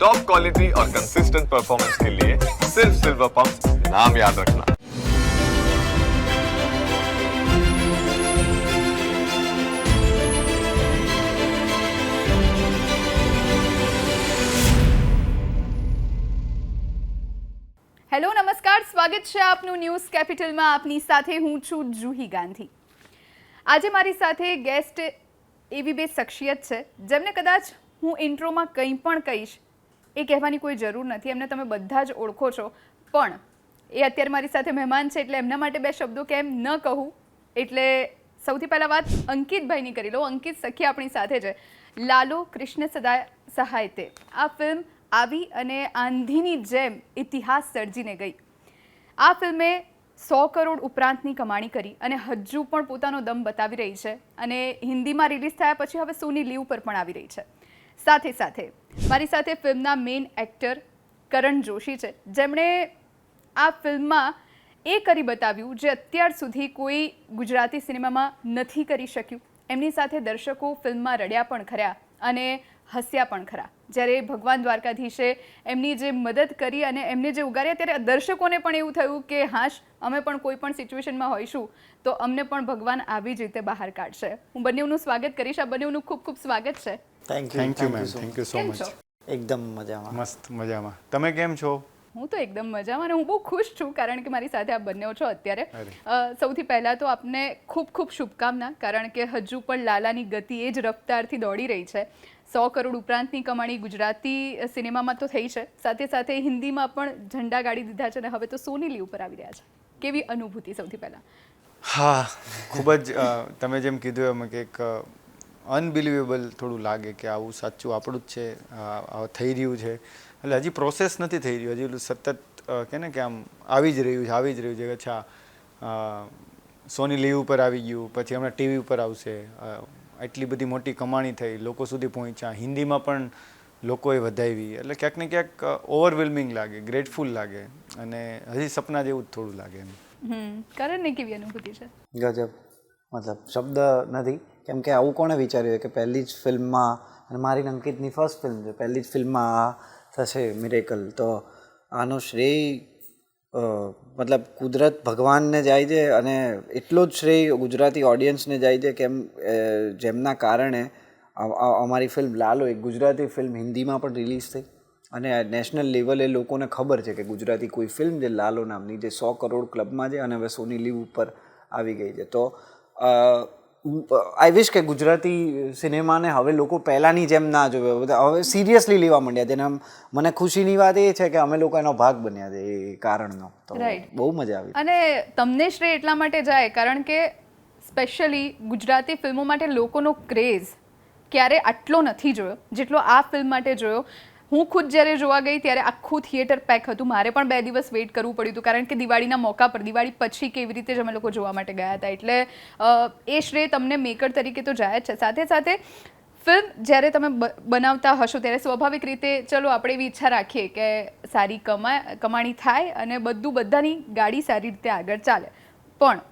Top quality और consistent performance के लिए सिर्फ सिल्वर पंप नाम याद रखना। હેલો નમસ્કાર, સ્વાગત છે આપનું ન્યૂઝ કેપિટલમાં. આપની સાથે હું છું જુહી ગાંધી. આજે મારી સાથે ગેસ્ટ એવી બે શખ્સિયત છે જેમને કદાચ હું ઇન્ટ્રોમાં કંઈ પણ કહીશ એ કહેવાની કોઈ જરૂર નથી, એમને તમે બધા જ ઓળખો છો, પણ એ અત્યારે મારી સાથે મહેમાન છે એટલે એમના માટે બે શબ્દો કેમ ન કહું. એટલે સૌથી પહેલાં વાત અંકિતભાઈની કરી લો. અંકિત સખી આપણી સાથે છે. લાલો કૃષ્ણ સહાયતે આ ફિલ્મ આવી અને આંધીની જેમ ઇતિહાસ સર્જીને ગઈ. આ ફિલ્મે 100 કરોડ ઉપરાંતની કમાણી કરી અને હજુ પણ પોતાનો દમ બતાવી રહી છે અને હિન્દીમાં રિલીઝ થયા પછી હવે સોની લીવ પર પણ આવી રહી છે. સાથે સાથે મારી સાથે ફિલ્મના મેઇન એક્ટર કરણ જોશી છે, જેમણે આ ફિલ્મમાં એ કરી બતાવ્યું જે અત્યાર સુધી કોઈ ગુજરાતી સિનેમામાં નથી કરી શક્યું. એમની સાથે દર્શકો ફિલ્મમાં રડ્યા પણ ખરા અને હસ્યા પણ ખરા. જ્યારે ભગવાન દ્વારકાધીશે એમની જે મદદ કરી અને એમને જે ઉગાર્યા ત્યારે દર્શકોને પણ એવું થયું કે હાશ, અમે પણ કોઈ પણ સિચ્યુએશનમાં હોઈશું તો અમને પણ ભગવાન આવી જ રીતે બહાર કાઢશે. હું બંનેનું સ્વાગત કરીશ. આ બંનેનું ખૂબ ખૂબ સ્વાગત છે. Thank you ma'am, thank you સો કેમ મચ. છો? એકદમ મજામાં. મસ્ત મજામાં. તમે કેમ છો? હું તો એકદમ મજામાં અને હું બહુ ખુશ છું કારણ કે મારી સાથે આપ બંને છો અત્યારે. સૌથી પહેલાં તો આપને ખૂબ ખૂબ શુભકામના, કારણ કે હજુ પણ લાલાની ગતિ એ જ રફતારથી દોડી રહી છે. 100 કરોડ ઉપરાંતની કમાણી ગુજરાતી સિનેમામાં તો થઈ છે, સાથે સાથે હિન્દીમાં પણ ઝંડા ગાડી દીધા છે અને હવે તો સોની લીવ પર આવી રહ્યા છે. કેવી અનુભૂતિ સૌથી પહેલાં? હા, ખૂબ જ તમે જેમ કીધું એમ કે એક અનબિલિવેબલ થોડું લાગે કે આવું સાચું આપણું જ છે, થઈ રહ્યું છે. એટલે હજી પ્રોસેસ નથી થઈ રહ્યું, હજી સતત કે ને કે આમ આવી જ રહ્યું છે. અચ્છા, સોની લીવ ઉપર આવી ગયું, પછી હમણાં ટીવી ઉપર આવશે, એટલી બધી મોટી કમાણી થઈ, લોકો સુધી પહોંચ્યા, હિન્દીમાં પણ લોકોએ વધાવી. એટલે ક્યાંક ને ક્યાંક ઓવરવેલ્મિંગ લાગે, ગ્રેટફુલ લાગે અને હજી સપના જેવું જ થોડું લાગે એમ. કરણને કેવી અનુભૂતિ છે? ગજબ, મતલબ શબ્દ નથી, કેમ કે આવું કોણે વિચાર્યું કે પહેલી જ ફિલ્મમાં, અને મારી અંકિતની ફર્સ્ટ ફિલ્મ છે, પહેલી જ ફિલ્મમાં આ થશે મિરેકલ. તો આનો શ્રેય મતલબ કુદરત ભગવાનને જાય છે અને એટલો જ શ્રેય ગુજરાતી ઓડિયન્સને જાય છે, કેમ જેમના કારણે અમારી ફિલ્મ લાલો, એક ગુજરાતી ફિલ્મ હિન્દીમાં પણ રિલીઝ થઈ અને નેશનલ લેવલે લોકોને ખબર છે કે ગુજરાતી કોઈ ફિલ્મ જે લાલો નામની જે 100 કરોડ ક્લબમાં છે અને હવે સોની લીવ ઉપર આવી ગઈ છે. તો આઈ વિશ કે ગુજરાતી સિનેમાને હવે લોકો પહેલાંની જેમ ના જોવે, હવે સિરિયસલી લેવા માંડ્યા છે. અને મને ખુશીની વાત એ છે કે અમે લોકો એનો ભાગ બન્યા છે એ કારણનો. તો બહુ મજા આવી. અને તમને શ્રેય એટલા માટે જાય કારણ કે સ્પેશિયલી ગુજરાતી ફિલ્મો માટે લોકોનો ક્રેઝ ક્યારે આટલો નથી જોયો જેટલો આ ફિલ્મ માટે જોયો. હું ખુદ જ્યારે જોવા ગઈ ત્યારે આખું થિયેટર પેક હતું. મારે પણ 2 દિવસ વેઇટ કરવું પડ્યું હતું કારણ કે દિવાળીના મોકા પર, દિવાળી પછી કેવી રીતે જ અમે લોકો જોવા માટે ગયા હતા. એટલે એ શ્રેય તમને મેકર તરીકે તો જાય જ છે. સાથે સાથે ફિલ્મ જ્યારે તમે બનાવતા હશો ત્યારે સ્વાભાવિક રીતે ચલો આપણે એવી ઈચ્છા રાખીએ કે સારી કમાણી થાય અને બધાની ગાડી સારી રીતે આગળ ચાલે. પણ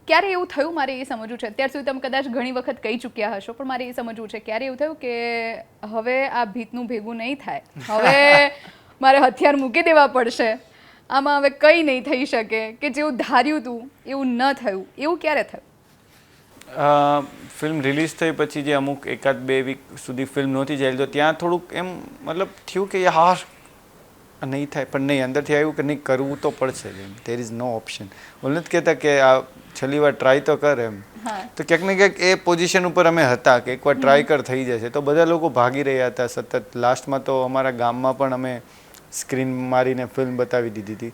ક્યારે એવું થયું, મારે એ સમજવું છે, અત્યાર સુધી તમે કદાચ ઘણી વખત કહી ચૂક્યા હશો પણ મારે એ સમજવું છે, ક્યારે એવું થયું કે હવે આ ભીતનું ભેગું નહીં થાય, હવે મારે હથિયાર મૂકી દેવા પડશે, આમાં હવે કંઈ નહીં થઈ શકે, કે જેવું ધાર્યું હતું એવું ન થયું, એવું ક્યારે થયું? ફિલ્મ રિલીઝ થઈ પછી જે અમુક 1-2 વીક સુધી ફિલ્મ નહોતી જાય તો ત્યાં થોડુંક એમ મતલબ થયું કે યાર નહીં થાય, પણ નહીં, અંદરથી આવ્યું કે નહીં, કરવું તો પડશે. There is no option. ઓલ નથી કહેતા કે આ છેલ્લી વાર ટ્રાય તો કર એમ. તો ક્યાંક ને ક્યાંક એ પોઝિશન ઉપર અમે હતા કે એકવાર ટ્રાય કર થઈ જશે. તો બધા લોકો ભાગી રહ્યા હતા સતત. લાસ્ટમાં તો અમારા ગામમાં પણ અમે સ્ક્રીન મારીને ફિલ્મ બતાવી દીધી હતી.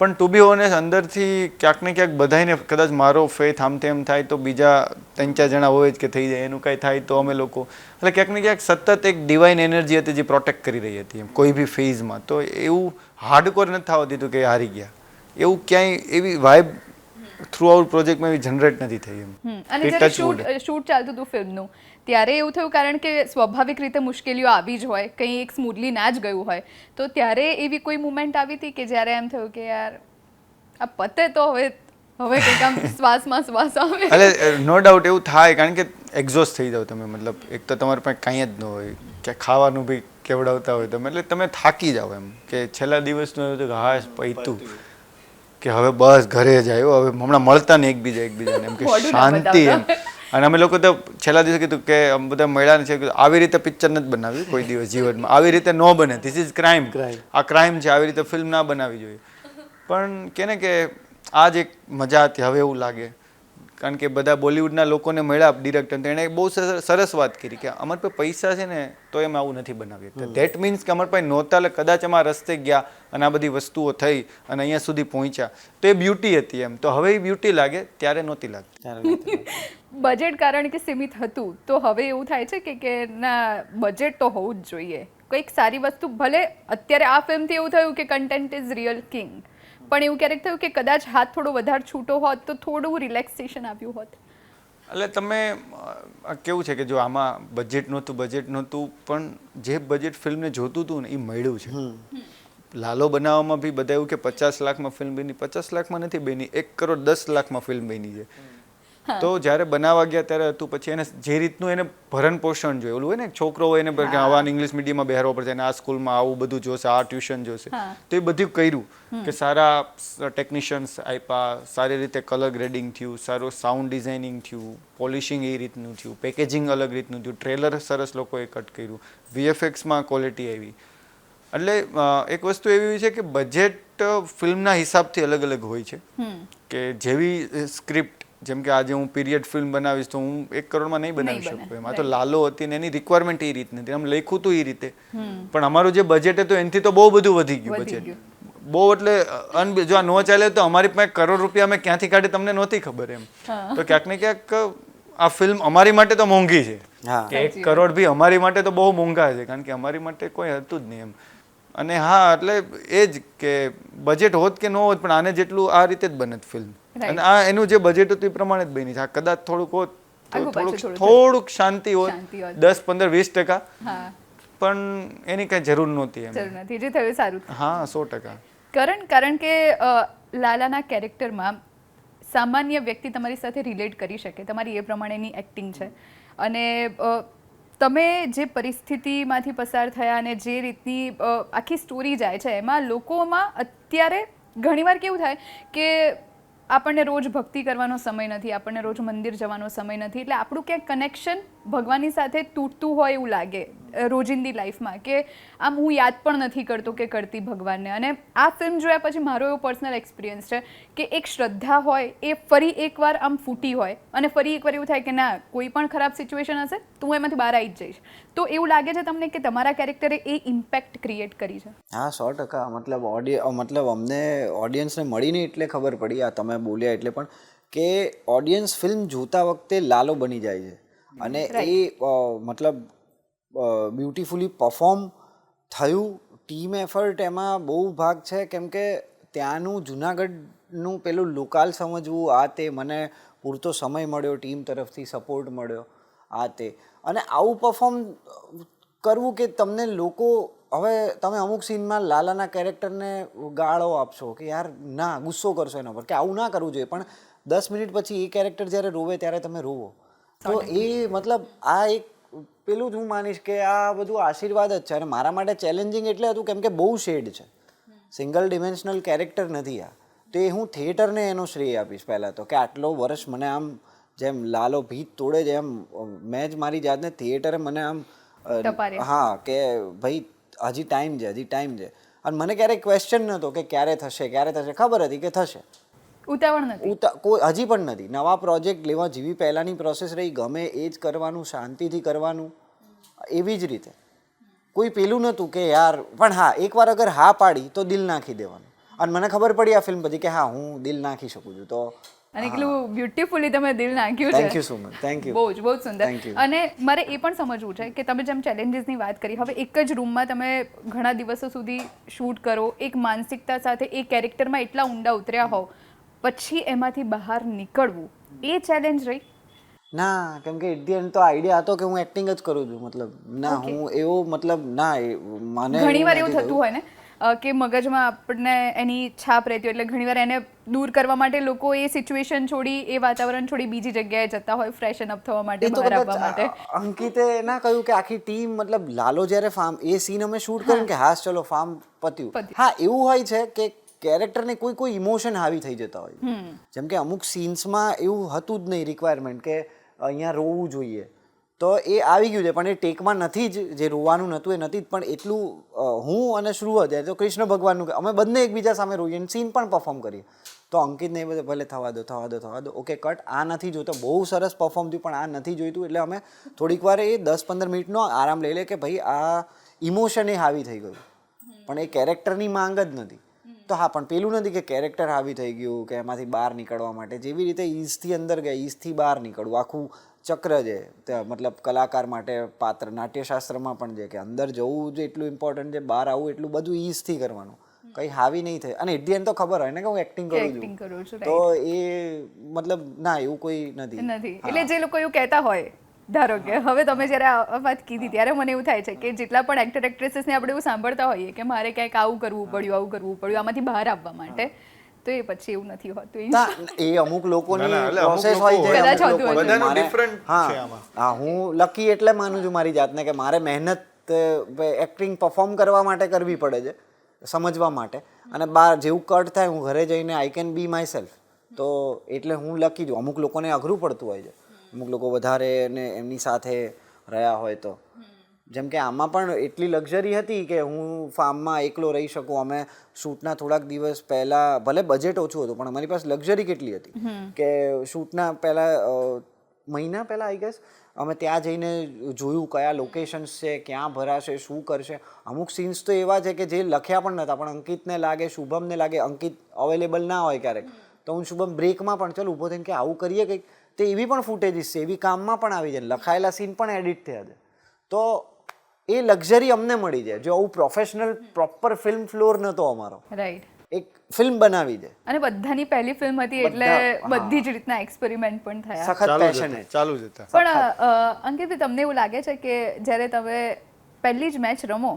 પણ ટુ બી ઓનેસ્ટ અંદરથી ક્યાંક ને ક્યાંક બધાને કદાચ મારો ફેથ આમ તેમ થાય તો બીજા 3-4 જણા હોય જ કે થઈ જાય, એનું કાંઈ થાય તો અમે લોકો, એટલે ક્યાંક ને ક્યાંક સતત એક ડિવાઇન એનર્જી હતી જે પ્રોટેક્ટ કરી રહી હતી એમ કોઈ બી ફેઝમાં. તો એવું હાર્ડકોર નથી થવા દીધું કે હારી ગયા, એવું ક્યાંય એવી વાઇબ થ્રુ આઉટ પ્રોજેક્ટમાં એવી જનરેટ નથી થઈ એમ. અને જ્યારે શૂટ ચાલતું હતું ફિલ્મનું ત્યારે એવું થયું કારણ કે સ્વાભાવિક રીતે મુશ્કેલીઓ આવી જ હોય, કંઈ એક સ્મૂથલી ના જ ગયું હોય, તો ત્યારે એવી કોઈ મુમેન્ટ આવી હતી કે જ્યારે એમ થયું કે યાર આ પતે તો હવે કંઈક આમ શ્વાસમાં શ્વાસ આવે. એટલે નો ડાઉટ એવું થાય, કારણ કે એક્ઝોસ્ટ થઈ જાવ તમે. મતલબ એક તો તમારી પાસે કાંઈ જ ન હોય, કે ખાવાનું બી કેવડાવતા હોય તમે, એટલે તમે થાકી જાઓ એમ. કે છેલ્લા દિવસનું એવું હતું કે હા પૈતું, કે હવે બસ ઘરે જ આવ્યો, હવે હમણાં મળતા ને એકબીજાને એમ કે મોઢું ના શાંતિ એમ. બતાવતા. અને અમે લોકો તો છેલ્લા દિવસે કીધું કે અમે બધા મળ્યા છે, આવી રીતે પિક્ચર નથી બનાવ્યું કોઈ દિવસ જીવનમાં, આવી રીતે ન બને, ધીસ ઇઝ ક્રાઇમ, આ ક્રાઇમ છે, આવી રીતે ફિલ્મ ના બનાવવી જોઈએ. પણ કે ને કે આ જ એક મજા હતી. હવે એવું લાગે, કારણ કે બધા બોલિવૂડના લોકોને મળ્યા ડિરેક્ટર, તેણે બહુ સરસ વાત કરી કે અમારી પાસે પૈસા છે ને તો એમ આવું નથી બનાવી શકતા. ધેટ મીન્સ કે અમારી પાસે નહોતા, એટલે કદાચ અમારા રસ્તે ગયા અને આ બધી વસ્તુઓ થઈ અને અહીંયા સુધી પહોંચ્યા, તો એ બ્યુટી હતી એમ. તો હવે એ બ્યુટી લાગે, ત્યારે નહોતી લાગતી. બજેટ કારણ કે સીમિત હતું, તો હવે એવું થાય છે કે ના, બજેટ તો હોવું જ જોઈએ. કંઈક સારી વસ્તુ, ભલે અત્યારે આ ફિલ્મથી એવું થયું કે કન્ટેન્ટ ઇઝ રિયલ કિંગ, પણ એવું ક્યારેક થયું કે કદાચ હાથ થોડો વધારે છૂટો હોત તો થોડું રિલેક્સેશન આવ્યું હોત. એટલે તમે કેવું છે કે જો આમાં બજેટ નહોતું, પણ જે બજેટ ફિલ્મને જોતું હતું ને એ મળ્યું છે. લાલો બનાવવામાં બી બધા એવું કે 50 લાખમાં ફિલ્મ બની, 50 લાખમાં નથી બની, 1 કરોડ 10 લાખમાં ફિલ્મ બની છે. તો જ્યારે બનાવવા ગયા ત્યારે હતું, પછી એને જે રીતનું એને ભરણ પોષણ જોઈએ, ઓલું હોય ને છોકરો હોય એને આવા ઇંગ્લિશ મીડિયમમાં બેહરવો પડશે, આ સ્કૂલમાં આવું બધું જોશે, આ ટ્યુશન જોશે, તો એ બધું કર્યું કે સારા ટેકનિશિયન્સ આપ્યા, સારી રીતે કલર ગ્રેડિંગ થયું, સારું સાઉન્ડ ડિઝાઇનિંગ થયું, પોલિશિંગ એ રીતનું થયું, પેકેજિંગ અલગ રીતનું થયું, ટ્રેલર સરસ લોકોએ કટ કર્યું, VFXમાં ક્વોલિટી આવી. એટલે એક વસ્તુ એવી છે કે બજેટ ફિલ્મના હિસાબથી અલગ અલગ હોય છે. કે જેવી સ્ક્રિપ્ટ, જેમ કે આજે હું પીરિયડ ફિલ્મ બનાવીશ તો હું 1 કરોડમાં નહીં બનાવી શકું એમ. આ તો લાલો હતી ને એની રિક્વાયરમેન્ટ એ રીતની હતી, આમ લખ્યું હતું એ રીતે, પણ અમારું જે બજેટ હતું એનાથી તો બહુ બધું વધી ગયું બજેટ. બહુ એટલે જો આ ન ચાલે તો અમારી પાસે 1 કરોડ રૂપિયા અમે ક્યાંથી કાઢી તમને નહોતી ખબર એમ. તો ક્યાંક ને ક્યાંક આ ફિલ્મ અમારી માટે તો મોંઘી છે, કે 1 કરોડ બી અમારી માટે તો બહુ મોંઘા છે, કારણ કે અમારી માટે કોઈ હતું જ નહીં એમ. અને હા, એટલે એ જ કે બજેટ હોત કે ન હોત, પણ આને જેટલું આ રીતે જ બને ફિલ્મ. અને આ એનું જે બજેટ હતું એ પ્રમાણે જ બની છે. કદાચ થોડુંક હોત, થોડુંક શાંતિ હોત, 10, 15, 20%, પણ એની કઈ જરૂર નહોતી એમ. જરૂર નથી, જે થયું સારું. હા, 100%. કારણ કે લાલાના કેરેક્ટરમાં સામાન્ય વ્યક્તિ તમારી સાથે રિલેટ કરી શકે, તમારી એ પ્રમાણેની એક્ટિંગ છે. અને તમે જે પરિસ્થિતિમાંથી પસાર થયા અને જે રીતની આખી સ્ટોરી જાય છે, એમાં લોકોમાં અત્યારે ઘણીવાર કેવું થાય કે આપણને રોજ ભક્તિ કરવાનો સમય નથી, આપણને રોજ મંદિર જવાનો સમય નથી, એટલે આપણું ક્યાંક કનેક્શન ભગવાનની સાથે તૂટતું હોય એવું લાગે રોજિંદી લાઈફમાં, કે આમ હું યાદ પણ નથી કરતો કે કરતી ભગવાનને. અને આ ફિલ્મ જોયા પછી મારો એવો પર્સનલ એક્સપિરિયન્સ છે કે એક શ્રદ્ધા હોય એ ફરી એકવાર આમ ફૂટી હોય, અને ફરી એકવાર એવું થાય કે ના, કોઈ પણ ખરાબ સિચ્યુએશન હશે તો હું એમાંથી બહાર આવી જ જઈશ. તો એવું લાગે છે તમને કે તમારા કેરેક્ટરે એ ઇમ્પેક્ટ ક્રિએટ કરી છે? હા, 100%. મતલબ અમને ઓડિયન્સને મળીને એટલે ખબર પડી, આ તમે બોલ્યા એટલે, પણ કે ઓડિયન્સ ફિલ્મ જોતા વખતે લાલો બની જાય છે. અને એ મતલબ બ્યુટીફુલી પરફોર્મ થયું. ટીમ એફર્ટ એમાં બહુ ભાગ છે, કેમ કે ત્યાંનું જુનાગઢનું પેલું લોકાલ સમજવું, આ તે મને પૂરતો સમય મળ્યો, ટીમ તરફથી સપોર્ટ મળ્યો, આ તે. અને આવું પરફોર્મ કરવું કે તમને લોકો, હવે તમે અમુક સીનમાં લાલાના કેરેક્ટરને ગાળો આપશો કે યાર ના, ગુસ્સો કરશો એના પર કે આવું ના કરવું જોઈએ, પણ 10 મિનિટ પછી એ કેરેક્ટર જ્યારે રોવે ત્યારે તમે રોવો. તો એ મતલબ આ એક પેલું જ હું માનીશ કે આ બધું આશીર્વાદ જ છે. અને મારા માટે ચેલેન્જિંગ એટલે હતું કેમ કે બહુ શેડ છે, સિંગલ ડિમેન્શનલ કેરેક્ટર નથી આ. તો એ હું થિયેટરને એનો શ્રેય આપીશ પહેલાં તો, કે આટલો વર્ષ મને આમ જેમ લાલો ભીત તોડે છે એમ મેં જ મારી જાતને થિયેટરે મને આમ હા કે ભાઈ હજી ટાઈમ છે. અને મને ક્યારેય ક્વેશ્ચન નહોતો કે ક્યારે થશે, ખબર હતી કે થશે. ઉતાવળ નથી, કોઈ હજી પણ નથી. નવા પ્રોજેક્ટ લેવા જેવી પહેલાંની પ્રોસેસ રહી, ગમે એ જ કરવાનું, શાંતિથી કરવાનું, એવી જ રીતે કોઈ પેલું નહોતું કે યાર. પણ હા, એકવાર અગર હા પાડી તો દિલ નાખી દેવાનું. અને મને ખબર પડી આ ફિલ્મ પછી કે હા, હું દિલ નાખી શકું છું. તો અને કેટલું બ્યુટીફુલી તમે દિલ નાખ્યું છે. Thank you so much. Thank you. બહુ જ સુંદર. અને મારે એ પણ સમજવું છે કે તમે જેમ ચેલેન્જીસની વાત કરી, હવે એક જ રૂમમાં તમે ઘણા દિવસો સુધી શૂટ કરો, એક માનસિકતા સાથે એ કેરેક્ટરમાં એટલા ઊંડા ઉતર્યા હોવ, પછી એમાંથી બહાર નીકળવું એ ચેલેન્જ રહી? ના, કેમ કે એટ ધી એન્ડ તો આઈડિયા હતો કે હું એક્ટિંગ જ કરું છું. મતલબ ના, હું એવો મતલબ ના, મને ઘણીવાર એવું થતું હોય ને કે મગજમાં આપણને એની છાપ રહેતી હોય, એટલે ઘણીવાર એને દૂર કરવા માટે લોકો એ સિચ્યુએશન છોડી, એ વાતાવરણ છોડી બીજી જગ્યાએ જતા હોય ફ્રેશન અપ થવા માટે, એ તો બહાર આવવા માટે. અંકિતે ના કહ્યું કે આખી ટીમ, મતલબ લાલો જ્યારે ફાર્મ એ સીન અમે શૂટ કર્યું કે હા ચલો ફાર્મ પત્યું. હા એવું હોય છે કે કેરેક્ટરને કોઈ ઇમોશન હાવી થઈ જતા હોય. જેમ કે અમુક સીન્સમાં એવું હતું જ નહીં રિક્વાયરમેન્ટ કે અહીંયા રોવું જોઈએ, તો એ આવી ગયું છે પણ એ ટેકમાં નથી જ, જે રોવાનું નહોતું એ નથી જ, પણ એટલું હું અને શ્રુવ તો કૃષ્ણ ભગવાનનું અમે બંને એકબીજા સામે રોઈએ સીન પણ પરફોર્મ કરીએ. તો અંકિતને એ બધે ભલે થવા દો ઓકે કટ, આ નથી જોતો, બહુ સરસ પરફોર્મ થયું પણ આ નથી જોઈતું, એટલે અમે થોડીક વાર એ 10-15 મિનિટનો આરામ લઈ લે કે ભાઈ આ ઇમોશન એ હાવી થઈ ગયું, પણ એ કેરેક્ટરની માંગ જ નથી. તો હા, પણ પેલું નથી કે કેરેક્ટર હાવી થઈ ગયું કે એમાંથી બહાર નીકળવા માટે જેવી રીતે ઈઝથી અંદર ગયા ઈઝથી બહાર નીકળવું આખું ચક્ર છે, મતલબ કલાકાર માટે પાત્ર નાટ્યશાસ્ત્રમાં પણ છે કે અંદર જવું જ એટલું ઇમ્પોર્ટન્ટ છે, બહાર આવવું એટલું બધું ઈઝથી કરવાનું, કંઈ હાવી નહીં થાય. અને એટ ધી એન્ડ તો ખબર હોય ને કે હું એક્ટિંગ કરું છું, તો એ મતલબ ના એવું કોઈ નથી. એટલે જે લોકો એવું કહેતા હોય, ધારો કે હવે તમે જ્યારે આ વાત કીધી ત્યારે મને એવું થાય છે કે જેટલા પણ એક્ટર એક્ટ્રેસીસને આપણે એવું સાંભળતા હોઈએ કે મારે ક્યાંક આવું કરવું પડ્યું આમાંથી બહાર આવવા માટે, તો એ પછી એવું નથી હોતું. એ અમુક લોકોની પ્રોસેસ હોય છે. હા, હું લકી એટલે માનું છું મારી જાતને કે મારે મહેનત એક્ટિંગ પરફોર્મ કરવા માટે કરવી પડે છે, સમજવા માટે, અને બહાર જેવું કટ થાય હું ઘરે જઈને I can be my self, તો એટલે હું લકી છું. અમુક લોકોને અઘરું પડતું હોય છે, અમુક લોકો વધારે ને એમની સાથે રહ્યા હોય તો. જેમ કે આમાં પણ એટલી લક્ઝરી હતી કે હું ફાર્મમાં એકલો રહી શકું. અમે શૂટના થોડાક દિવસ પહેલાં, ભલે બજેટ ઓછું હતું પણ અમારી પાસે લક્ઝરી કેટલી હતી કે શૂટના પહેલાં મહિના પહેલાં આઈ ગેસ અમે ત્યાં જઈને જોયું કયા લોકેશન્સ છે, ક્યાં ભરાશે, શું કરશે. અમુક સીન્સ તો એવા છે કે જે લખ્યા પણ નહોતા, પણ અંકિતને લાગે, શુભમને લાગે, અંકિત અવેલેબલ ના હોય ક્યારેક, તો હું શુભમ બ્રેકમાં પણ ચાલ ઊભો થઈને કે આવું કરીએ કંઈક, તો એવી પણ ફૂટેજીસ છે, એવી કામમાં પણ આવી જાય, લખાયેલા સીન પણ એડિટ થયા છે. તો એ લક્ઝરી અમને મળી જાય. જો આવું પ્રોફેશનલ પ્રોપર ફિલ્મ ફ્લોર નહોતો અમારો, રાઈટ, એક ફિલ્મ બનાવી દે, અને બધાની પહેલી ફિલ્મ હતી એટલે બધી જ રીતના એક્સપેરિમેન્ટ પણ થયા, સખત પેશન ચાલુ જ હતા. પણ અંકિત, તમને એવું લાગે છે કે જ્યારે તમે પહેલી જ મેચ રમો,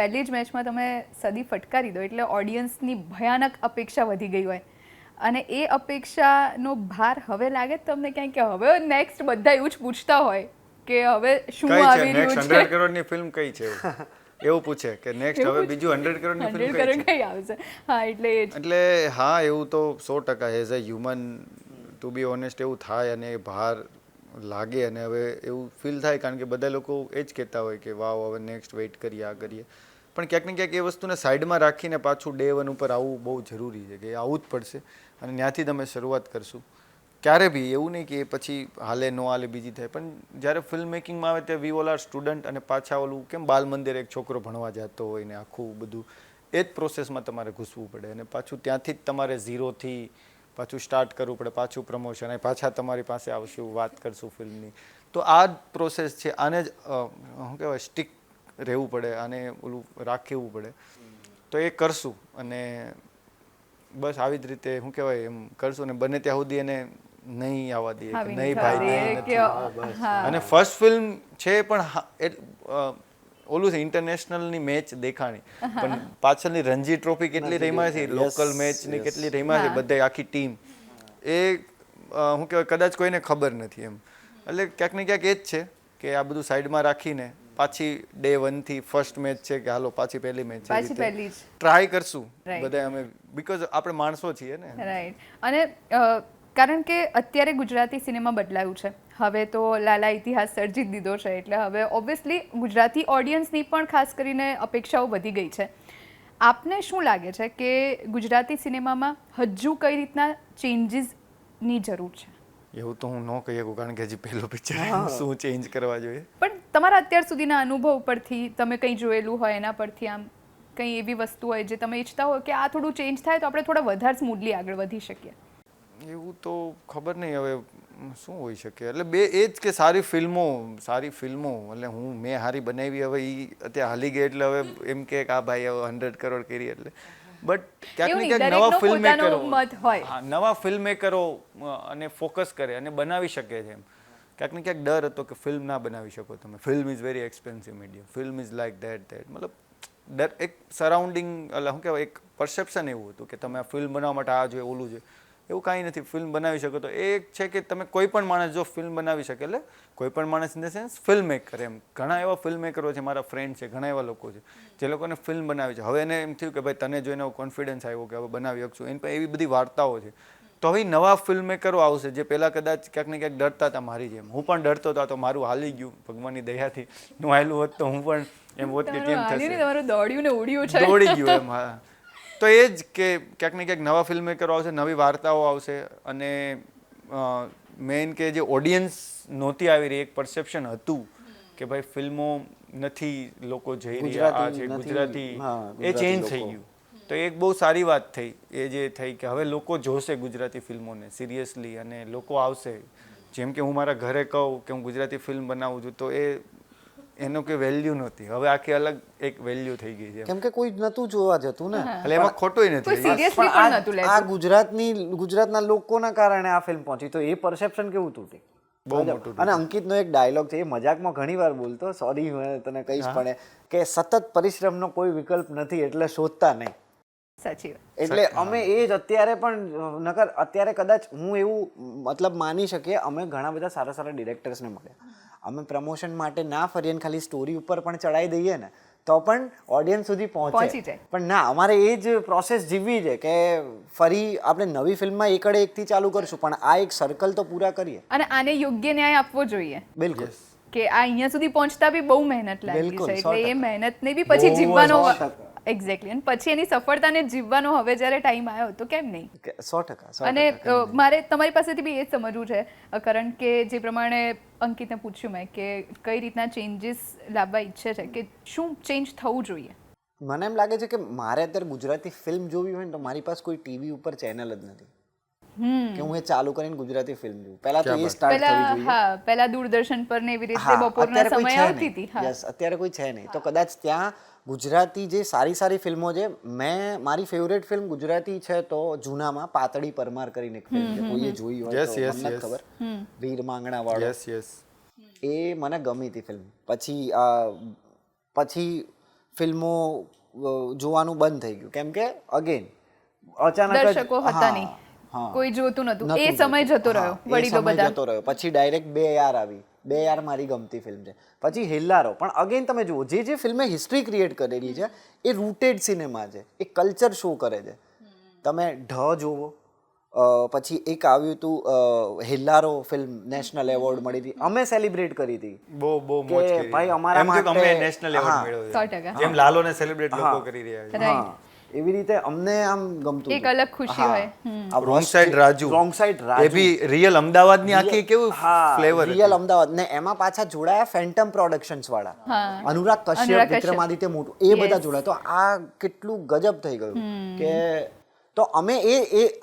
પહેલી જ મેચમાં તમે સદી ફટકારી દો એટલે ઓડિયન્સની ભયાનક અપેક્ષા વધી ગઈ હોય, અને એ અપેક્ષાનો ભાર હવે લાગે તમને ક્યાંય કે હવે નેક્સ્ટ બધા એવું જ પૂછતા હોય કે હવે શું આવી રહ્યું છે, 100 કરોડની ફિલ્મ કઈ છે એવું પૂછે કે નેક્સ્ટ હવે બીજું 100 કરોડની ફિલ્મ કઈ આવશે? હા, એટલે હા, એવું તો 100% as a human to be honest એવું થાય, અને એ ભાર લાગે, અને હવે એવું ફીલ થાય, કારણ કે બધા લોકો એ જ કહેતા હોય કે વાવ હવે નેક્સ્ટ વેઇટ કરીએ, આ કરીએ. પણ ક્યાંક ને ક્યાંક એ વસ્તુને સાઈડમાં રાખીને પાછું ડે 1 ઉપર આવવું બહુ જરૂરી છે, કે આવવું જ પડશે, અને ત્યાંથી તમે શરૂઆત કરશું. ક્યારે બી એવું નહીં કે પછી હાલે નો હાલે બીજી થાય, પણ જ્યારે ફિલ્મ મેકિંગમાં આવે ત્યારે વી ઓલ આર સ્ટુડન્ટ, અને પાછા ઓલું કેમ બાલ મંદિર એક છોકરો ભણવા જતો હોય ને આખું બધું એ જ પ્રોસેસમાં તમારે ઘૂસવું પડે, અને પાછું ત્યાંથી જ તમારે ઝીરોથી પાછું સ્ટાર્ટ કરવું પડે, પાછું પ્રમોશન, અને પાછા તમારી પાસે આવશું, વાત કરશું ફિલ્મની. તો આ જ પ્રોસેસ છે, આને જ શું કહેવાય, સ્ટીક રહેવું પડે, આને ઓલું રાખવું પડે, તો એ કરશું. અને બસ આવી જ રીતે શું કહેવાય એમ કરશું, ને બને ત્યાં સુધી એને નહીં આવવા દઈએ કે નહીં ભાઈ, અને ફર્સ્ટ ફિલ્મ છે પણ ઓલું છે ઇન્ટરનેશનલની મેચ દેખાણી, પણ પાછળની રણજી ટ્રોફી કેટલી રમ્યા છે, લોકલ મેચની કેટલી રમ્યા છે, બધા આખી ટીમ, એ શું કહેવાય કદાચ કોઈને ખબર નથી એમ. એટલે ક્યાંક ને ક્યાંક એ જ છે કે આ બધું સાઈડમાં રાખીને પાછી ડે 1 થી ફર્સ્ટ મેચ છે કે હાલો પાછી પહેલી મેચ છે, ટ્રાય કરશું બધા અમે, બીકોઝ આપણે માણસો છીએ ને. રાઈટ. અને કારણ કે અત્યારે ગુજરાતી સિનેમા બદલાયું છે, હવે તો લાલા ઇતિહાસ સર્જી જ દીધો છે, એટલે હવે ઓબ્વિયસલી ગુજરાતી ઓડિયન્સની પણ ખાસ કરીને અપેક્ષાઓ વધી ગઈ છે. આપને શું લાગે છે કે ગુજરાતી સિનેમામાં હજુ કઈ રીતના ચેન્જીસની જરૂર છે? એવું તો હું ન કહી શકું, કારણ કે હજી પહેલો પિક્ચર શું ચેન્જ કરવા જોઈએ. પણ તમારા અત્યાર સુધીના અનુભવ પરથી તમે કંઈ જોયેલું હોય એના પરથી આમ કંઈ એવી વસ્તુ હોય જે તમે ઈચ્છતા હોય કે આ થોડું ચેન્જ થાય તો આપણે થોડા વધારે સ્મૂથલી આગળ વધી શકીએ? એવું તો ખબર નહીં હવે શું હોઈ શકે. એટલે બે એ જ કે સારી ફિલ્મો, એટલે મેં સારી બનાવી, હવે એ અત્યારે હાલી ગઈ એટલે હવે એમ કે આ ભાઈ હવે 100 કરોડ કરી, એટલે બટ ક્યાંક ને ક્યાંક નવા ફિલ્મ મેકરો અને ફોકસ કરે અને બનાવી શકે છે. એમ ક્યાંક ને ક્યાંક ડર હતો કે ફિલ્મ ના બનાવી શકો તમે, film is very expensive medium, film is like that, મતલબ એક સરાઉન્ડિંગ એટલે શું કહેવાય એક પરસેપ્શન એવું હતું કે તમે આ ફિલ્મ બનાવવા માટે આ જોઈએ ઓલું જોઈએ. એવું કાંઈ નથી. ફિલ્મ બનાવી શકો તો એ એક છે કે તમે કોઈ પણ માણસ જો ફિલ્મ બનાવી શકે, એટલે કોઈ પણ માણસ in the sense film maker એમ. ઘણા એવા ફિલ્મ મેકરો છે, મારા ફ્રેન્ડ છે, ઘણા એવા લોકો છે જે લોકોને ફિલ્મ બનાવી છે. હવે એને એમ થયું કે ભાઈ તને જોઈને કોન્ફિડન્સ આવ્યો કે હવે બનાવી શકશું. એની પાસે એવી બધી વાર્તાઓ છે. તો હવે નવા ફિલ્મ મેકરો આવશે જે પહેલાં કદાચ ક્યાંક ને ક્યાંક ડરતા હતા મારી જેમ. હું પણ ડરતો હતો, તો મારું હાલી ગયું ભગવાનની દયાથી. હું હાલું હોત તો હું પણ એમ હોત કે કેમ થશે, તમારું દોડ્યું ને ઉડ્યું છે. દોડી ગયું એમ. હા, તો એ જ કે ક્યાંક ને ક્યાંક નવા ફિલ્મ મેકરો આવશે, નવી વાર્તાઓ આવશે. અને મેઇન કે જે ઓડિયન્સ નહોતી આવી રહી, એક પરસેપ્શન હતું કે ભાઈ ફિલ્મો નથી લોકો જઈ રહ્યા આ છે ગુજરાતી, એ ચેન્જ થઈ ગયું. તો એક બહુ સારી વાત થઈ એ જે થઈ કે હવે લોકો જોશે ગુજરાતી ફિલ્મોને સિરિયસલી અને લોકો આવશે. જેમ કે હું મારા ઘરે કહું કે હું ગુજરાતી ફિલ્મ બનાવું છું તો એનો કોઈ વેલ્યુ નહોતી. હવે આખી અલગ એક વેલ્યુ થઈ ગઈ છે, કેમ કે કોઈ નતું જોવા જતું ને. એટલે એમાં ખોટું નથી. સિરિયસલી પણ નતું લેતું. આ ગુજરાતના લોકોના કારણે આ ફિલ્મ પહોંચી, તો એ પરસેપ્શન કેવું તૂટી. બહુ મોટું. અને અંકિતનો એક ડાયલોગ છે, એ મજાકમાં ઘણી વાર બોલતો, સોરી હું તને કહીશ, પણ કે સતત પરિશ્રમનો કોઈ વિકલ્પ નથી એટલે શોધતા નહીં. સાચી વાત. એટલે અમે એ જ અત્યારે પણ નકર અત્યારે કદાચ હું એવું મતલબ માની શકીએ, અમે ઘણા બધા સારા સારા ડિરેક્ટર્સને મળ્યા, અમે પ્રમોશન માટે ના ફરીએ ને ખાલી સ્ટોરી ઉપર પણ ચડાવી દઈએ ને તો પણ ઓડિયન્સ સુધી પહોંચી જાય. પણ ના, અમારે એ જ પ્રોસેસ જીવવી છે કે ફરી આપણે નવી ફિલ્મમાં એકડે એકથી ચાલુ કરશું, પણ આ એક સર્કલ તો પૂરા કરીએ. અને આને યોગ્ય ન્યાય આપવો જોઈએ. બિલકુલ. કે આ અહીંયા સુધી પહોંચતા બી બહુ મહેનત લાગી બિલકુલ, છે, એટલે એ મહેનતને બી પછી જીવવાનો, એક્ઝેક્ટલી, અને પછી એની સફળતાને જીવવાનો હવે જ્યારે ટાઈમ આવ્યો તો કેમ નહીં. 100%. અને મારે તમારી પાસેથી બી એ જ સમજવું છે કરણ, કે જે પ્રમાણે અંકિતને પૂછ્યું મેં કે કઈ રીતના ચેન્જીસ લાવવા ઈચ્છે છે, કે શું ચેન્જ થવું જોઈએ. મને એમ લાગે છે કે મારે અત્યારે ગુજરાતી ફિલ્મ જોવી હોય ને તો મારી પાસે કોઈ ટીવી ઉપર ચેનલ જ નથી કે હું એ ચાલુ કરીને ગુજરાતી ફિલ્મ જોઉં. પહેલા તો એ સ્ટાર્ટ થવી જોઈએ. હા, પહેલા દૂરદર્શન પર ને એવી રીતે બપોરના સમય આવતી હતી. યસ, અત્યારે કોઈ છે નહીં. તો કદાચ ત્યાં ગુજરાતી જે સારી સારી ફિલ્મો છે, મારી ફેવરેટ ફિલ્મ ગુજરાતી છે તો જૂનામાં પાતળી પરમાર કરીને એક ફિલ્મ છે, કોઈએ જોઈ હોય તો મને ખબર, વીર માંગણા વાળો. એ મને ગમી હતી ફિલ્મ. પછી ફિલ્મો જોવાનું બંધ થઈ ગયું કેમ કે અગેન અચાનક દર્શકો હતા નહીં, કોઈ જોતું નતું, એ સમય જતો રહ્યો, વડીલો બધા જતો રહ્યો. પછી ડાયરેક્ટ 2 યાર આવી. 2 યાર મારી ગમતી ફિલ્મ છે. પછી હેલ્લારો. પણ અગેન તમે જુઓ, જે ફિલ્મે હિસ્ટ્રી ક્રિએટ કરેલી છે એ રૂટેડ સિનેમા છે, એ કલ્ચર શો કરે છે. તમે ઢ જુઓ, પછી એક આવ્યું હતું હેલ્લારો ફિલ્મ, નેશનલ એવોર્ડ મળી હતી, અમે સેલિબ્રેટ કરી હતી. બહુ મોજ કરી. ભાઈ અમારા માટે અમે નેશનલ એવોર્ડ મેળવ્યો 100%. જેમ લાલોને સેલિબ્રેટ લોકો કરી રહ્યા છે. હા, એવી રીતે અમને આમ ગમતું. એક અલગ ખુશી હોય. રોંગ સાઈડ રાજુ, એ બી રિયલ અમદાવાદની આખી કેવું ફ્લેવર, રિયલ અમદાવાદ. ને એમાં પાછા જોડાયા ફેન્ટમ પ્રોડક્શન્સ વાળા, અનુરાગ કશ્યપ, વિક્રમાદિત્ય મોટુ, એ બધા જોડાયા. તો આ કેટલું ગજબ થઈ ગયું કે તો અમે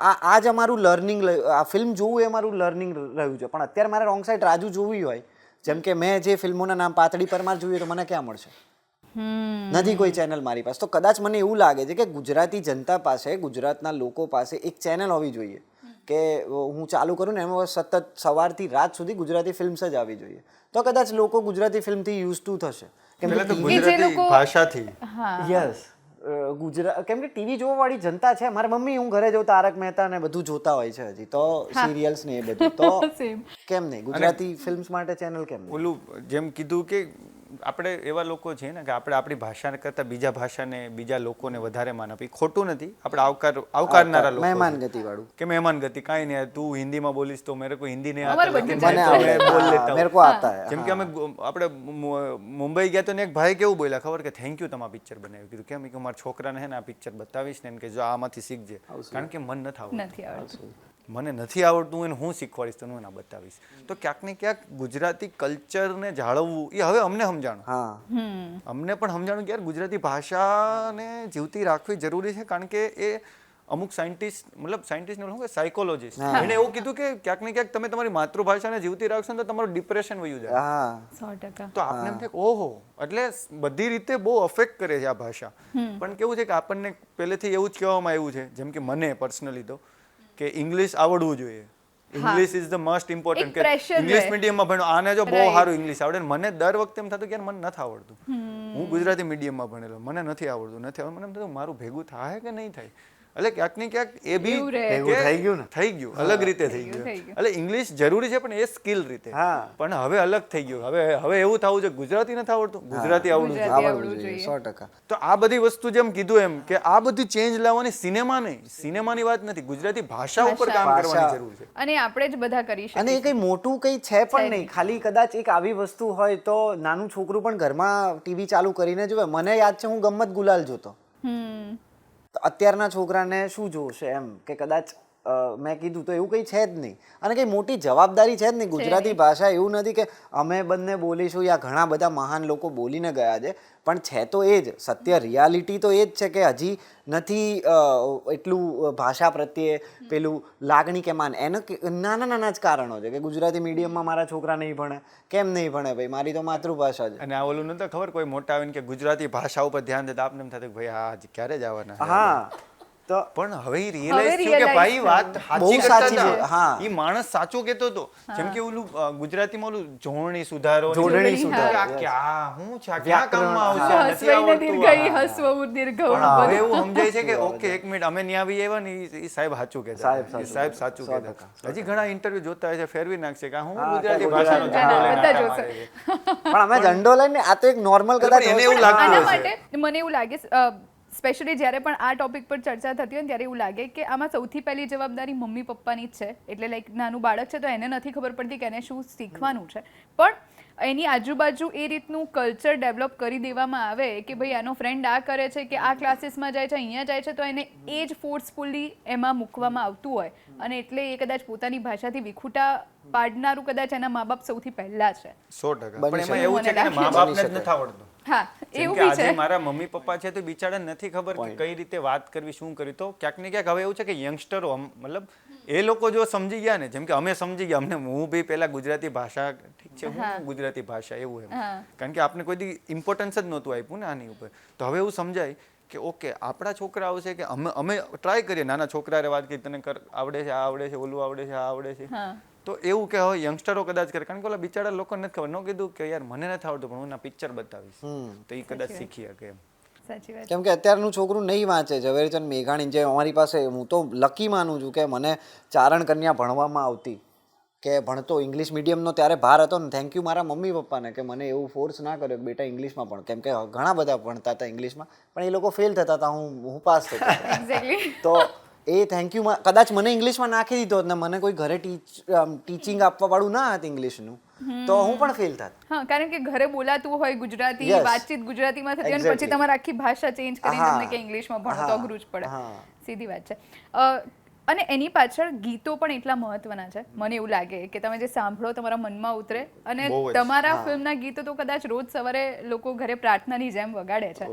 આ જ અમારું લર્નિંગ, આ ફિલ્મ જોવું એ અમારું લર્નિંગ રહ્યું છે. પણ અત્યારે મારે રોંગ સાઈડ રાજુ જોવી હોય, જેમ કે મેં જે ફિલ્મોના નામ પાતળી પરમાર જોઈએ તો મને ક્યાં મળશે? નથી કોઈ ચેનલ મારી પાસે. તો કદાચ મને એવું લાગે છે કે ગુજરાતી જનતા પાસે, ગુજરાતના લોકો પાસે એક ચેનલ હોવી જોઈએ કે હું ચાલુ કરું ને એમાં સતત સવારથી રાત સુધી ગુજરાતી ફિલ્મ્સ જ આવી જોઈએ. તો કદાચ લોકો ગુજરાતી ફિલ્મથી યુઝ ટુ થશે. કેમ કે ગુજરાતી ભાષાથી. યસ, કેમ કે ટીવી જોવા વાળી જનતા છે. મારી મમ્મી, હું ઘરે જોઉં તારક મહેતા ને બધું જોતા હોય છે હજી તો, સિરિયલ્સ ને એ બધું. તો કેમ નહીં ગુજરાતી ફિલ્મ્સ માટે ચેનલ કેમ નહીં? ઓલું જેમ કીધું કે આપણે એવા લોકો છીએ ને કે આપણે આપણી ભાષા કરતાં બીજા ભાષાને, બીજા લોકોને વધારે માન આપી. ખોટું નથી, આપણે આવકારનારા લોકો, મહેમાન ગતિ વાળું કે મહેમાન ગતિ કાંઈ નહીં, તું હિન્દીમાં બોલીશ તો મેરે કોઈ હિન્દી નહીં અમારે આતા, બધું મને આવડે, બોલ લેતા મેરે કો આતા હૈ. જેમ કે આપણે મુંબઈ ગયા તો ને એક ભાઈ કેવું બોલ્યા ખબર, કે થેન્ક યુ તમારા પિક્ચર બનાવ્યું. કીધું કેમ? કે મારા છોકરાને હે ને આ પિક્ચર બતાવીશ ને કે જો આમાંથી શીખજે, કારણ કે મન નથી આવડતું, મને નથી આવડતું એને હું શીખવાડીશ તો હું એને બતાવીશ. તો ક્યાંક ને ક્યાંક ગુજરાતી કલ્ચરને જાળવવું એ હવે અમને સમજાણું, અમને પણ સમજાણું કે યાર ગુજરાતી ભાષાને જીવતી રાખવી જરૂરી છે. કારણ કે એ અમુક સાયન્ટિસ્ટ, મતલબ સાયન્ટિસ્ટને શું કે સાયકોલોજીસ્ટ, એને એવું કીધું કે ક્યાંક ને ક્યાંક તમે તમારી માતૃભાષાને જીવતી રાખશો ને તો તમારું ડિપ્રેશન વયું જાય. 100%. તો આપણે એમ થાય ઓહો, એટલે બધી રીતે બહુ અફેક્ટ કરે છે આ ભાષા. પણ કેવું છે કે આપણને પહેલેથી એવું જ કહેવામાં આવ્યું છે, જેમ કે મને પર્સનલી તો, કે ઇંગ્લિશ આવડવું જોઈએ. English is the most important. કે ઇંગ્લિશ મીડિયમમાં ભણ્યો, આને જો બહુ સારું ઇંગ્લિશ આવડે, મને દર વખતે એમ થતું કે મને નથી આવડતું. હું ગુજરાતી મીડિયમમાં ભણેલો, મને નથી આવડતું, મને એમ થતું મારું ભેગું થાય કે નહીં થાય. એટલે ક્યાંક ને ક્યાંક એ બી એવું રહે. ભેગું થઈ ગયું ને. થઈ ગયું, અલગ રીતે થઈ ગયું. એટલે ઇંગ્લિશ જરૂરી છે પણ એ સ્કિલ રીતે. હા. પણ હવે અલગ થઈ ગયું. હવે એવું થવું છે ગુજરાતી નથી આવડતું, ગુજરાતી આવડવું જોઈએ. આવડવું જોઈએ 100%. તો આ બધી વસ્તુ જેમ કીધું એમ કે આ બધી ચેન્જ લાવવાની સિનેમા નહીં, સિનેમાની વાત નથી, ગુજરાતી ભાષા ઉપર કામ કરવાની જરૂર છે. અને આપણે જ બધા કરી શકીએ. અને એ કંઈ મોટું કંઈ છે પણ નહીં, ખાલી કદાચ એક આવી વસ્તુ હોય તો નાનું છોકરું પણ ઘરમાં ટીવી ચાલુ કરીને જોવે. મને યાદ છે હું ગમ્મત ગુલાલ જોતો, તો અત્યારના છોકરાને શું જોશે એમ કે કદાચ મેં કીધું તો એવું કંઈ છે જ નહીં. અને કંઈ મોટી જવાબદારી છે જ નહીં. ગુજરાતી ભાષા એવું નથી કે અમે બંને બોલીશું, યા ઘણા બધા મહાન લોકો બોલીને ગયા છે, પણ છે તો એ જ સત્ય. રિયાલિટી તો એ જ છે કે હજી નથી એટલું ભાષા પ્રત્યે પેલું લાગણી કે માન. એના નાના નાના જ કારણો છે કે ગુજરાતી મીડિયમમાં મારા છોકરા નહીં ભણે. કેમ નહીં ભણે ભાઈ, મારી તો માતૃભાષા છે. અને આ ઓલું નતો ખબર, કોઈ મોટા આવીને કે ગુજરાતી ભાષા ઉપર ધ્યાન દેતા આપને એમ થતું કે ભાઈ હા ક્યારે જવાના. હા, તો પણ હવે રિયલાઇઝ થયું કે ભાઈ વાત સાચી સાચી કરતા છે. હા. હતા. ઈ માણસ સાચું કહેતો હતો. જેમ કે ઓલું ગુજરાતીમાં ઓલું જોડણી સુધારો, જોડણી સુધારો, આ ક્યાં હું છે, આ ક્યાં કામમાં આવશે, નથી હસવાઈને આવડતું. દીર્ઘઈ, હસવું દીર્ઘઉ. હવે એવું સમજાય છે કે ઓકે એક મિનિટ અમે ન્યા આવી આવ્યા ને ઈ સાહેબ સાચું કહેતા હતા. ઈ સાહેબ સાચું કહેતા. હજી ઘણા ઇન્ટરવ્યુ જોતા હોય છે, ફેરવી નાખશે કે હું ગુજરાતી ભાષાનો ઝંડો લઈને બધા આટા જોશે. મારે છે. પણ અમે ઝંડો લઈને આ તો એક નોર્મલ કદાચ એને એવું લાગતું આના હશે. માટે મને એવું લાગે, સ્પેશિયલી જ્યારે પણ આ ટોપિક પર ચર્ચા થતી હોય ને ત્યારે એવું લાગે કે આમાં સૌથી પહેલી જવાબદારી મમ્મી પપ્પાની જ છે. એટલે લાઈક નાનું બાળક છે તો એને નથી ખબર પડતી કે એને શું શીખવાનું છે, પણ એની આજુબાજુ એ રીતનું કલ્ચર ડેવલપ કરી દેવામાં આવે કે ભાઈ આનો ફ્રેન્ડ આ કરે છે કે આ ક્લાસીસમાં જાય છે, અહીંયા જાય છે, તો એને એ જ ફોર્સફુલી એમાં મૂકવામાં આવતું હોય અને એટલે એ કદાચ પોતાની ભાષાથી વિખૂટા પાડનારું કદાચ એના મા બાપ સૌથી પહેલા છે. 100%. પણ એમાં એવું છે કે મા બાપને જ નથી આવડતું. હા, એવું જેમ કે બી આજે છે. મારા મમ્મી પપ્પા છે તો બિચારા નથી ખબર કે કઈ રીતે વાત કરવી, શું કરવી. તો ક્યાંક ને ક્યાંક હવે એવું છે કે યંગસ્ટરો મતલબ એ લોકો જો સમજી ગયા ને, જેમ કે અમે સમજી ગયા, અમને હું બી પહેલા ગુજરાતી ભાષા ઠીક છે, હું ગુજરાતી ભાષા એવું એમ, કારણ કે આપણે કોઈ દી ઇમ્પોર્ટન્સ જ નહોતું આપ્યું ને આની ઉપર. તો હવે એવું સમજાય કે ઓકે આપણા છોકરાઓ છે કે અમે ટ્રાય કરીએ, નાના છોકરાએ વાત કરી તને આવડે છે, આ આવડે છે, ઓલું આવડે છે, આ આવડે છે, તો એવું કે હવે યંગસ્ટરો કદાચ કરે. કારણ કે ઓલા બિચારા લોકો નથી ખબર, ન કીધું કે યાર મને નથી આવડતું પણ હું ના પિક્ચર બતાવીશ તો એ કદાચ શીખી શકે એમ. સાચી વાત. કેમ કે અત્યારનું છોકરું નહીં વાંચે. ઝવેરચંદ મેઘાણી જે અમારી પાસે, હું તો લકી માનું છું કે મને ચારણ કન્યા ભણવામાં આવતી, કે ભણતો ઇંગ્લિશ મીડિયમનો ત્યારે ભાર હતો ને. થેન્ક યુ મારા મમ્મી પપ્પાને કે મને એવું ફોર્સ ના કર્યો કે બેટા ઇંગ્લિશમાં ભણ. કેમ કે ઘણા બધા ભણતા હતા ઇંગ્લિશમાં પણ એ લોકો ફેલ થતા હતા, હું પાસ થતો. એક્ઝેક્ટલી. તો એ થેન્ક યુ કદાચ મને ઇંગ્લિશમાં નાખી દીધો ને મને કોઈ ઘરે ટીચિંગ આપવા વાળું ના હતું ઇંગ્લિશનું, તો હું પણ ફેલ થાત. હા, કારણ કે ઘરે બોલાતું હોય ગુજરાતી, Yes. વાતચીત ગુજરાતીમાં થતી હોય અને પછી Exactly. તમારે આખી ભાષા ચેન્જ કરીને હા. તમને કે ઇંગ્લિશમાં ભણો તો અઘરું જ પડે. હા. સીધી વાત છે. અને એની પાછળ ગીતો પણ એટલા મહત્વના છે. મને એવું લાગે કે તમે જે સાંભળો તમારા મનમાં ઉતરે. અને બહુ જ. તમારા ફિલ્મના ગીતો તો કદાચ રોજ સવારે લોકો ઘરે પ્રાર્થનાની જેમ વગાડે છે,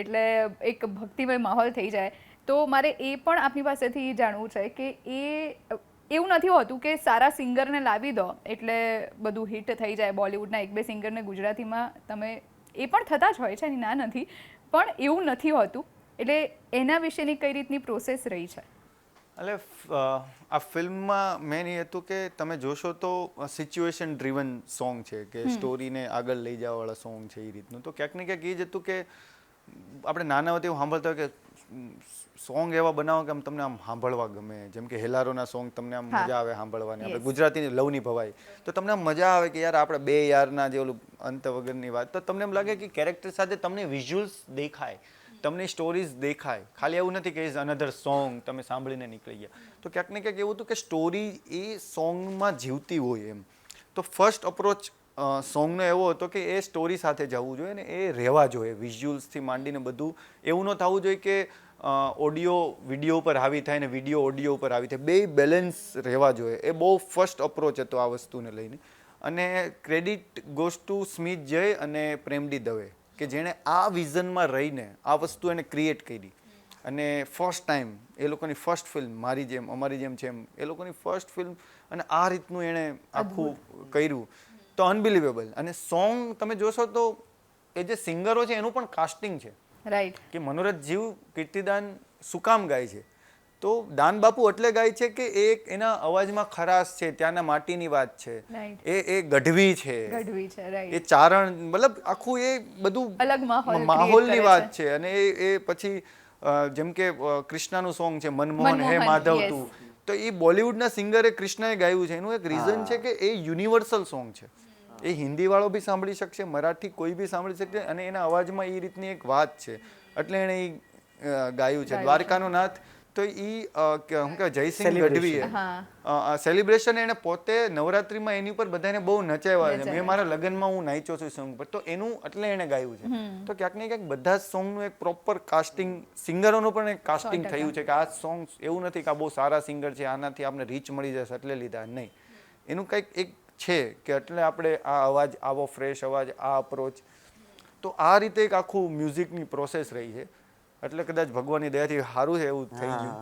એટલે એક ભક્તિમય માહોલ થઈ જાય. તો મારે એ પણ આપની પાસેથી જાણવું છે કે એવું નથી હોતું કે સારા સિંગરને લાવી દો એટલે બધું હિટ થઈ જાય. બોલિવૂડના એક બે સિંગરને ગુજરાતીમાં તમે, એ પણ થતા જ હોય છે, એની ના નથી, પણ એવું નથી હોતું. એટલે એના વિશેની કઈ રીતની પ્રોસેસ રહી છે? એટલે આ ફિલ્મમાં મેન એ હતું કે તમે જોશો તો સિચ્યુએશન ડ્રીવન સોંગ છે કે સ્ટોરીને આગળ લઈ જવાવાળા સોંગ છે એ રીતનું. તો ક્યાંક ને ક્યાંક એ જ હતું કે આપણે નાના હતા એવું સાંભળતા હોય કે સોંગ એવા બનાવો કે આમ તમને આમ સાંભળવા ગમે. જેમ કે હેલારોના સોંગ તમને આમ મજા આવે સાંભળવાની. આપણે ગુજરાતીની લવની ભવાઈ તો તમને આમ મજા આવે કે યાર આપણે બે યારના જે ઓલું અંત વગરની વાત, તો તમને એમ લાગે કે કેરેક્ટર સાથે તમને વિઝ્યુઅલ્સ દેખાય, તમને સ્ટોરીઝ દેખાય. ખાલી એવું નથી કે ઇઝ અનધર સોંગ તમે સાંભળીને નીકળી ગયા. તો ક્યાંક ને ક્યાંક એવું હતું કે સ્ટોરી એ સોંગમાં જીવતી હોય એમ. તો ફર્સ્ટ અપ્રોચ સોંગનો એવો હતો કે એ સ્ટોરી સાથે જવું જોઈએ ને એ રહેવા જોઈએ. વિઝ્યુઅલ્સથી માંડીને બધું એવું ન થવું જોઈએ કે ઓડિયો વિડીયો ઉપર હાવી થાય ને વિડીયો ઓડિયો ઉપર હાવી થાય. બે બેલેન્સ રહેવા જોઈએ. એ બહુ ફર્સ્ટ અપ્રોચ હતો આ વસ્તુને લઈને. અને ક્રેડિટ ગોઝ ટુ સ્મિત જય અને પ્રેમડી દવે કે જેણે આ વિઝનમાં રહીને આ વસ્તુ એને ક્રિએટ કરી. અને ફર્સ્ટ ટાઈમ એ લોકોની ફર્સ્ટ ફિલ્મ, મારી જેમ અમારી જેમ છે એમ, એ લોકોની ફર્સ્ટ ફિલ્મ અને આ રીતનું એણે આખું કર્યું તો અનબિલિવેબલ. અને સોંગ તમે જોશો તો એ જે સિંગરો છે એનું પણ કાસ્ટિંગ છે. રાઈટ. કે મનોરથ જીવ કીર્તિદાન શું કામ ગાય છે, તો દાન બાપુ એટલે ગાય છે કે એક એના અવાજમાં ખરાશ છે, ત્યાંના માટીની વાત છે, Right. એ ગઢવી છે, ગઢવી છે, એ રાઈટ. ચારણ, મતલબ આખું એ બધું અલગ માહોલ માહોલની create કરે વાત છે. છે. અને એ પછી જેમ કે કૃષ્ણાનું સોંગ છે મનમોહન હે મનમોહન, માધવ yes. તું, તો એ બોલિવૂડના સિંગરે કૃષ્ણએ ગાયું છે. એનું એક રીઝન છે કે એ યુનિવર્સલ સોંગ છે. એ હિન્દી વાળો બી સાંભળી શકશે, મરાઠી કોઈ બી સાંભળી શકશે, અને એના અવાજમાં એ રીતની એક વાત છે, એટલે એણે ગાયું છે. દ્વારકાનો નાથ તો એ શું કહેવાય જયસિંહ ગઢવીએ હા. સેલિબ્રેશન એને પોતે નવરાત્રીમાં એની ઉપર બધાને બહુ નચાવ્યા છે. મેં મારા લગ્નમાં હું નાચ્યો છું સોંગ પર, તો એનું એટલે એને ગાયું છે. તો ક્યાંક ને ક્યાંક બધા જ સોંગનું એક પ્રોપર કાસ્ટિંગ, સિંગરોનું પણ એક કાસ્ટિંગ થયું છે કે આ સોંગ એવું નથી કે આ બહુ સારા સિંગર છે, આનાથી આપણે રીચ મળી જશે એટલે લીધા, નહીં. એનું કંઈક એક છે કે એટલે આપણે આ અવાજ, આવો ફ્રેશ અવાજ, આ અપ્રોચ, તો આ રીતે એક આખું મ્યુઝિકની પ્રોસેસ રહી છે. એટલે કદાચ ભગવાનની દયાથી સારું છે એવું થઈ ગયું.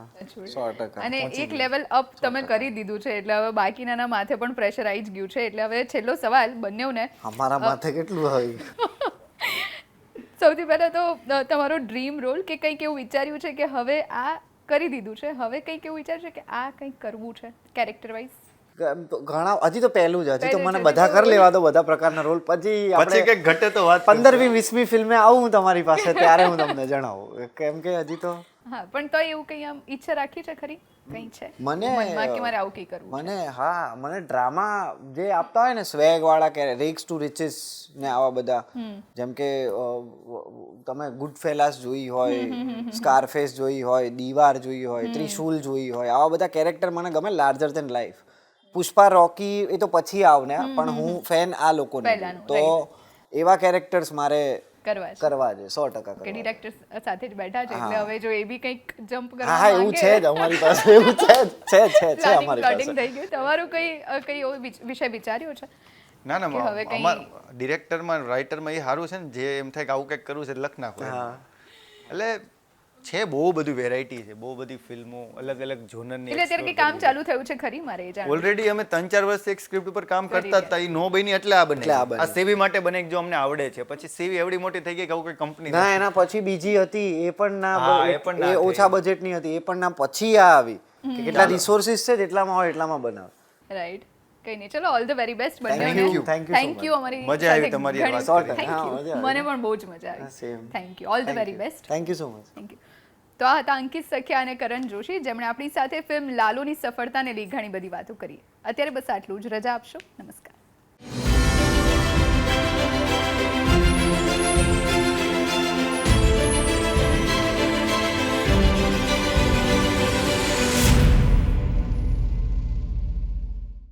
100%. અને એક લેવલ અપ તમે કરી દીધું છે, એટલે હવે બાકીનાના માથે પણ પ્રેશર આવી જ ગયું છે. એટલે હવે છેલ્લો સવાલ બંનેઓને, અમારા માથે કેટલું હોય. સૌથી પહેલા તો તમારો ડ્રીમ રોલ કે કંઈક એવું વિચાર્યું છે કે હવે આ કરી દીધું છે, હવે કંઈક એવું વિચાર્યું છે કે આ કંઈક કરવું છે કેરેક્ટર વાઇઝ? ઘણા, હજી તો પહેલું જ, હજી તો પહેલું મને જ, બધા હજી તો કરી લેવા દો, બધા પ્રકારના રોલ. પછી પછી આપણે કંઈક ઘટે તો વાત 15મી 20મી ફિલ્મે આવું હું તમારી પાસે, ત્યારે હું તમને જણાવું. કેમ કે હજી તો હા, પણ તો એવું કંઈ આમ ઈચ્છા રાખી છે ખરી, કંઈ છે મને મનમાં કે મારે આવું કંઈ કરવું? મને હા, મને ડ્રામા જે આપતા હોય ને સ્વેગ વાળા, કે રેક્સ ટુ રિચીસ ને આવા બધા, જેમ કે તમે ગુડ ફેલાસ જોઈ હોય, સ્કારફેસ જોઈ હોય, દીવાર જોઈ હોય, ત્રિશુલ જોઈ હોય, આવા બધા કેરેક્ટર મને ગમે, લાર્જર ધેન લાઈફ. પુષ્પા, રોકી એ તો પછી આવને, પણ હું ફેન આ લોકોનો છું. પહેલાનું, તો એવા કેરેક્ટર્સ મારે કરવા છે કરવા છે, 100% કે કરવા. ડિરેક્ટર સાથે જ બેઠા છે, એટલે હવે જો એ બી કંઈક જમ્પ હા કરવા હા, એવું છે જ અમારી પાસે, એવું છે અમારી પ્લાનિંગ પાસે. થઈ ગયું. તમારું કંઈ એવો વિષય વિચાર્યો છે? ના કે ના, હવે કંઈ- અમારા ડિરેક્ટરમાં, રાઇટરમાં એ સારું છે ને, જે એમ થાય કે આવું કંઈક કરવું છે લખ નાખો એમ. એટલે છે બહુ બધી વેરાયટી છે, બહુ બધી ફિલ્મો, અલગ અલગ ઝોનરની. એટલે અત્યારે કંઈ કામ ચાલુ થયું છે ખરી? મારે એ જાણવું ઓલરેડી અમે 3-4 વર્ષ એક સ્ક્રિપ્ટ ઉપર કામ કરતા હતા, એ નો બની એટલે આ બને. આ સેવી માટે બને જો અમને આવડે છે, પછી સેવી એવડી મોટી થઈ ગઈ કે આવું કોઈ કંપની ના, એના પછી બીજી હતી, એ પણ ના, હા, એ પણ ના એ થઈ. ઓછા બજેટની હતી, એ પણ ના, પછી આ આવી કે કેટલા રિસોર્સિસ છે, જેટલામાં હોય એટલામાં બનાવે. રાઈટ. કંઈ નહીં, ચલો all the very best Thank બંનેઓને. you. Thank you so thank you. અમારી મજા આવી સાથે તમારી ઘણી- વાત કરી. Thank હા, you. મજા આવી. મને પણ બહુ જ મજા આવી. Same. Thank you. All the very best. Thank you so much. Thank you. તો આ હતા અંકિત સખ્યા અને કરણ જોશી, જેમણે આપણી સાથે ફિલ્મ લાલુની સફળતાને લઈ ઘણી બધી વાતો કરી. અત્યારે બસ આટલું જ. રજા આપશો. નમસ્કાર.